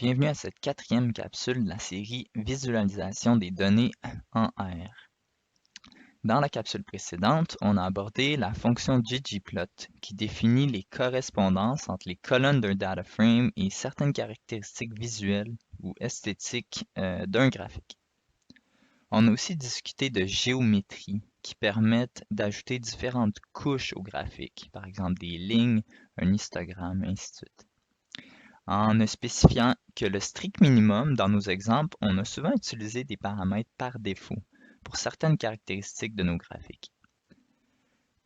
Bienvenue à cette quatrième capsule de la série Visualisation des données en R. Dans la capsule précédente, on a abordé la fonction ggplot qui définit les correspondances entre les colonnes d'un data frame et certaines caractéristiques visuelles ou esthétiques d'un graphique. On a aussi discuté de géométrie qui permettent d'ajouter différentes couches au graphique, par exemple des lignes, un histogramme, ainsi de suite. En ne spécifiant que le strict minimum dans nos exemples, on a souvent utilisé des paramètres par défaut pour certaines caractéristiques de nos graphiques.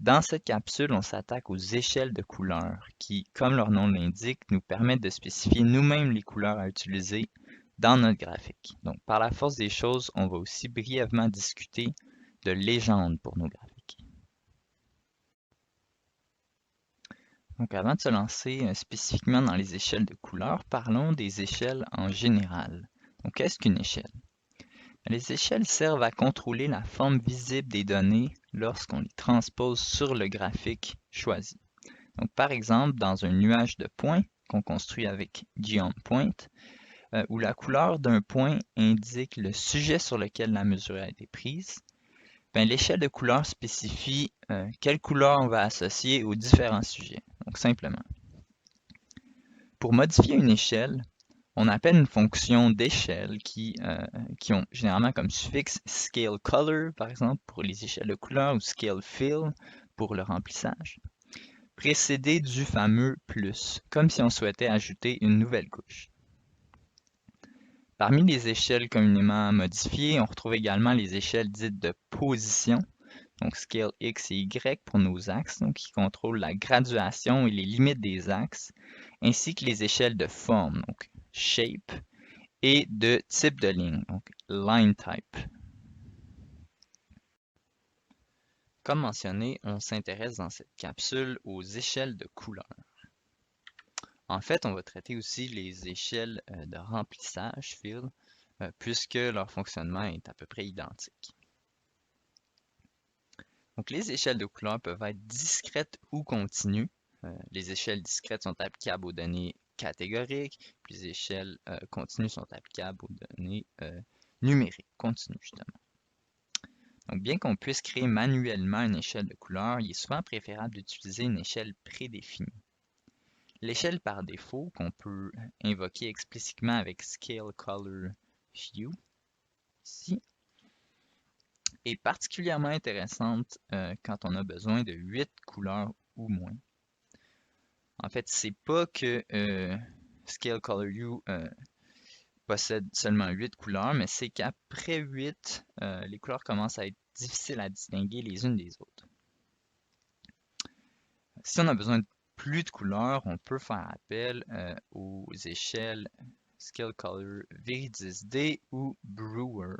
Dans cette capsule, on s'attaque aux échelles de couleurs qui, comme leur nom l'indique, nous permettent de spécifier nous-mêmes les couleurs à utiliser dans notre graphique. Donc, par la force des choses, on va aussi brièvement discuter de légendes pour nos graphiques. Donc, avant de se lancer spécifiquement dans les échelles de couleurs, parlons des échelles en général. Donc, qu'est-ce qu'une échelle? Les échelles servent à contrôler la forme visible des données lorsqu'on les transpose sur le graphique choisi. Donc, par exemple, dans un nuage de points qu'on construit avec geonPoint, où la couleur d'un point indique le sujet sur lequel la mesure a été prise, l'échelle de couleur spécifie quelle couleur on va associer aux différents sujets. Donc, simplement. Pour modifier une échelle, on appelle une fonction d'échelle qui ont généralement comme suffixe scale color, par exemple, pour les échelles de couleur, ou scale fill pour le remplissage, précédé du fameux plus, comme si on souhaitait ajouter une nouvelle couche. Parmi les échelles communément modifiées, on retrouve également les échelles dites de position, donc scale X et Y pour nos axes, donc qui contrôlent la graduation et les limites des axes, ainsi que les échelles de forme, donc shape, et de type de ligne, donc line type. Comme mentionné, on s'intéresse dans cette capsule aux échelles de couleurs. En fait, on va traiter aussi les échelles de remplissage, fill, puisque leur fonctionnement est à peu près identique. Donc, les échelles de couleurs peuvent être discrètes ou continues. Les échelles discrètes sont applicables aux données catégoriques, puis les échelles continues sont applicables aux données numériques, continues justement. Donc, bien qu'on puisse créer manuellement une échelle de couleurs, il est souvent préférable d'utiliser une échelle prédéfinie. L'échelle par défaut, qu'on peut invoquer explicitement avec Scale Color View, ici, est particulièrement intéressante quand on a besoin de 8 couleurs ou moins. En fait, c'est pas que Scale Color View possède seulement 8 couleurs, mais c'est qu'après 8, les couleurs commencent à être difficiles à distinguer les unes des autres. Si on a besoin de plus de couleurs, on peut faire appel aux échelles Scale Color Viridis-D ou Brewer,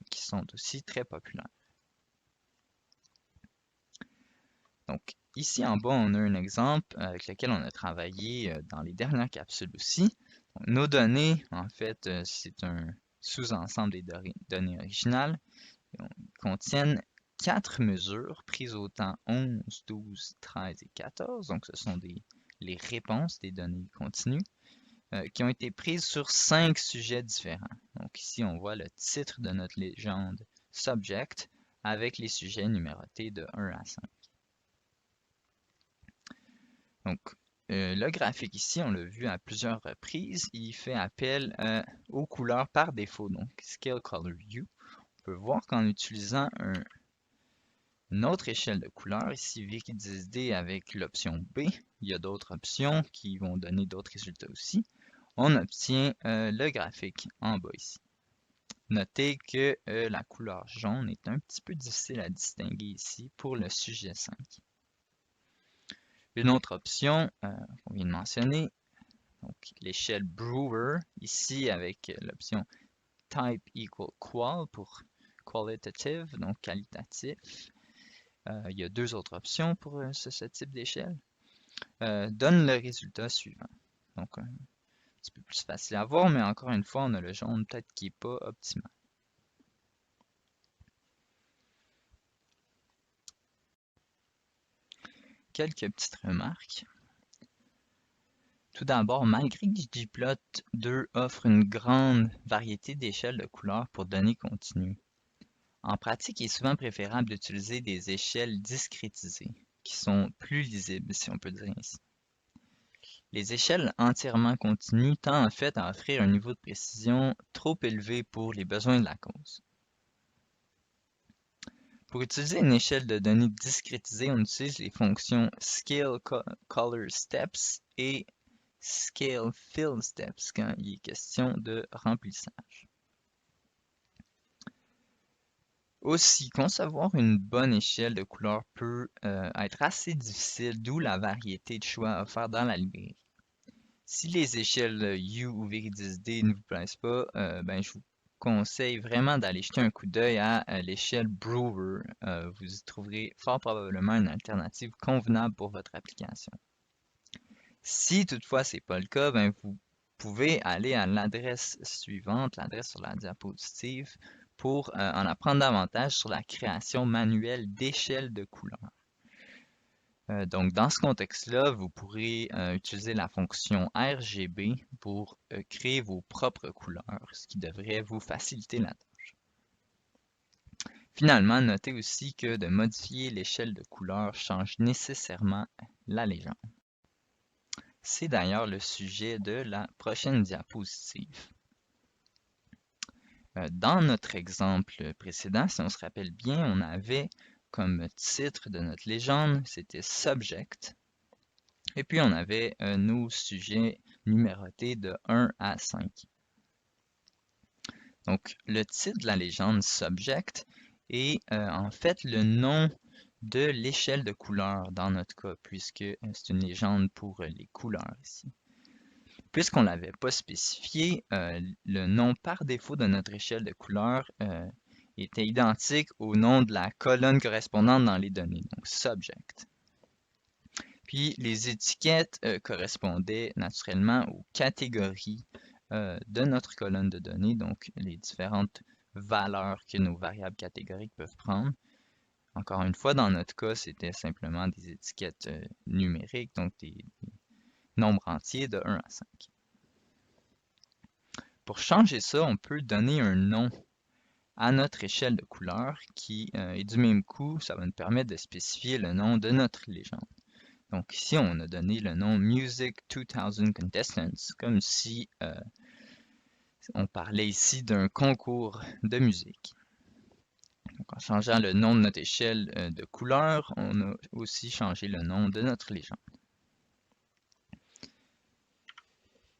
qui sont aussi très populaires. Donc, ici en bas, on a un exemple avec lequel on a travaillé dans les dernières capsules aussi. Donc, nos données, en fait, c'est un sous-ensemble des données originales. Contiennent 4 mesures prises au temps 11, 12, 13 et 14. Donc, ce sont les réponses des données continues qui ont été prises sur 5 sujets différents. Donc, ici, on voit le titre de notre légende Subject avec les sujets numérotés de 1 à 5. Donc, le graphique ici, on l'a vu à plusieurs reprises, il fait appel aux couleurs par défaut, donc Scale Color View. On peut voir qu'en utilisant une autre échelle de couleurs, ici Viridis-D avec l'option B, il y a d'autres options qui vont donner d'autres résultats aussi. On obtient le graphique en bas ici. Notez que la couleur jaune est un petit peu difficile à distinguer ici pour le sujet 5. Une autre option qu'on vient de mentionner, donc l'échelle Brewer, ici avec l'option Type equal Qual pour qualitative, donc qualitatif. Il y a deux autres options pour ce type d'échelle. Donne le résultat suivant. Donc, un petit peu plus facile à voir, mais encore une fois, on a le jaune peut-être qui n'est pas optimal. Quelques petites remarques. Tout d'abord, malgré que ggplot 2 offre une grande variété d'échelles de couleurs pour données continues, en pratique, il est souvent préférable d'utiliser des échelles discrétisées, qui sont plus lisibles, si on peut dire ainsi. Les échelles entièrement continues tendent en fait à offrir un niveau de précision trop élevé pour les besoins de la cause. Pour utiliser une échelle de données discrétisée, on utilise les fonctions scaleColorSteps et scaleFillSteps quand il est question de remplissage. Aussi, concevoir une bonne échelle de couleurs peut être assez difficile, d'où la variété de choix offerts dans la librairie. Si les échelles U ou Viridis D ne vous plaisent pas, je vous conseille vraiment d'aller jeter un coup d'œil à l'échelle Brewer. Vous y trouverez fort probablement une alternative convenable pour votre application. Si toutefois ce n'est pas le cas, vous pouvez aller à l'adresse suivante, l'adresse sur la diapositive, pour en apprendre davantage sur la création manuelle d'échelles de couleurs. Donc, dans ce contexte-là, vous pourrez utiliser la fonction RGB pour créer vos propres couleurs, ce qui devrait vous faciliter la tâche. Finalement, notez aussi que de modifier l'échelle de couleurs change nécessairement la légende. C'est d'ailleurs le sujet de la prochaine diapositive. Dans notre exemple précédent, si on se rappelle bien, on avait comme titre de notre légende, c'était Subject. Et puis on avait nos sujets numérotés de 1 à 5. Donc le titre de la légende Subject est en fait le nom de l'échelle de couleurs dans notre cas, puisque c'est une légende pour les couleurs ici. Puisqu'on ne l'avait pas spécifié, le nom par défaut de notre échelle de couleurs était identique au nom de la colonne correspondante dans les données, donc Subject. Puis les étiquettes correspondaient naturellement aux catégories de notre colonne de données, donc les différentes valeurs que nos variables catégoriques peuvent prendre. Encore une fois, dans notre cas, c'était simplement des étiquettes numériques, donc des nombres entiers de 1 à 5. Pour changer ça, on peut donner un nom à notre échelle de couleurs qui, et du même coup, ça va nous permettre de spécifier le nom de notre légende. Donc ici, on a donné le nom Music 2000 Contestants, comme si on parlait ici d'un concours de musique. Donc, en changeant le nom de notre échelle de couleurs, on a aussi changé le nom de notre légende.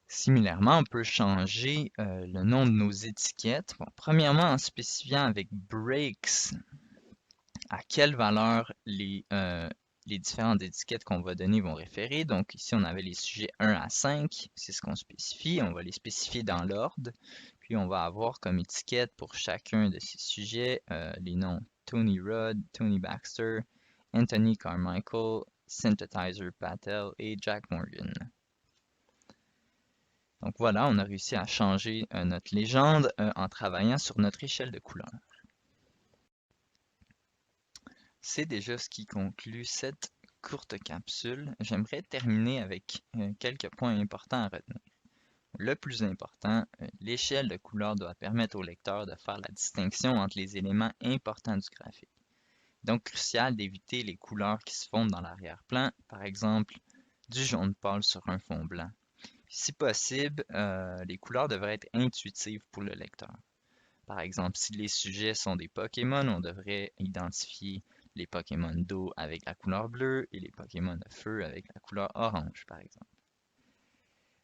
Similairement, on peut changer le nom de nos étiquettes. Bon, premièrement, en spécifiant avec breaks à quelle valeur les différentes étiquettes qu'on va donner vont référer. Donc ici, on avait les sujets 1 à 5, c'est ce qu'on spécifie. On va les spécifier dans l'ordre. Puis on va avoir comme étiquette pour chacun de ces sujets les noms Tony Rudd, Tony Baxter, Anthony Carmichael, Synthetizer Patel et Jack Morgan. Donc voilà, on a réussi à changer notre légende en travaillant sur notre échelle de couleurs. C'est déjà ce qui conclut cette courte capsule. J'aimerais terminer avec quelques points importants à retenir. Le plus important, l'échelle de couleurs doit permettre au lecteur de faire la distinction entre les éléments importants du graphique. Donc crucial d'éviter les couleurs qui se fondent dans l'arrière-plan, par exemple du jaune pâle sur un fond blanc. Si possible, les couleurs devraient être intuitives pour le lecteur. Par exemple, si les sujets sont des Pokémon, on devrait identifier les Pokémon d'eau avec la couleur bleue et les Pokémon de feu avec la couleur orange, par exemple.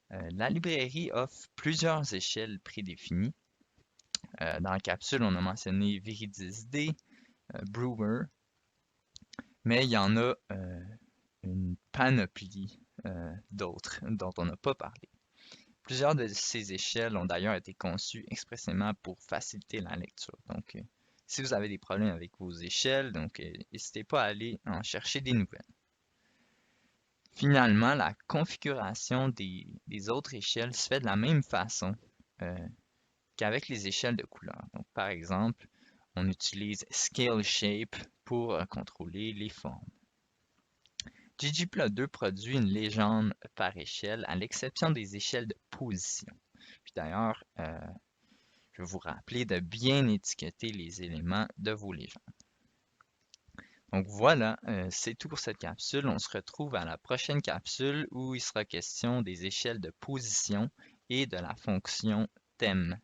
La librairie offre plusieurs échelles prédéfinies. Dans la capsule, on a mentionné Viridis D, Brewer, mais il y en a une panoplie d'autres dont on n'a pas parlé. Plusieurs de ces échelles ont d'ailleurs été conçues expressément pour faciliter la lecture. Donc, si vous avez des problèmes avec vos échelles, n'hésitez pas à aller en chercher des nouvelles. Finalement, la configuration des autres échelles se fait de la même façon qu'avec les échelles de couleurs. Donc, par exemple, on utilise Scale Shape pour contrôler les formes. ggplot2 produit une légende par échelle, à l'exception des échelles de position. Puis d'ailleurs, je vais vous rappeler de bien étiqueter les éléments de vos légendes. Donc voilà, c'est tout pour cette capsule. On se retrouve à la prochaine capsule où il sera question des échelles de position et de la fonction theme.